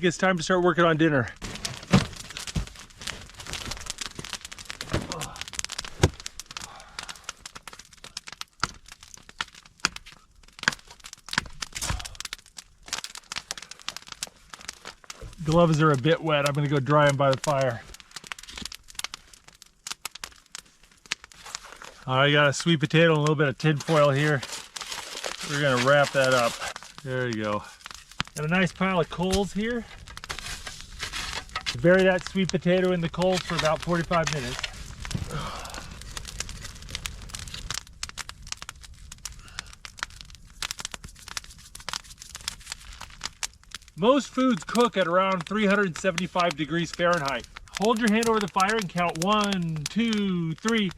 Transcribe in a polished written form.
It's time to start working on dinner. Gloves are a bit wet. I'm gonna go dry them by the fire. I got a sweet potato and a little bit of tin foil here. We're gonna wrap that up. There you go. Got a nice pile of coals here. Bury that sweet potato in the coals for about 45 minutes. Most foods cook at around 375 degrees Fahrenheit. Hold your hand over the fire and count 1, 2, 3.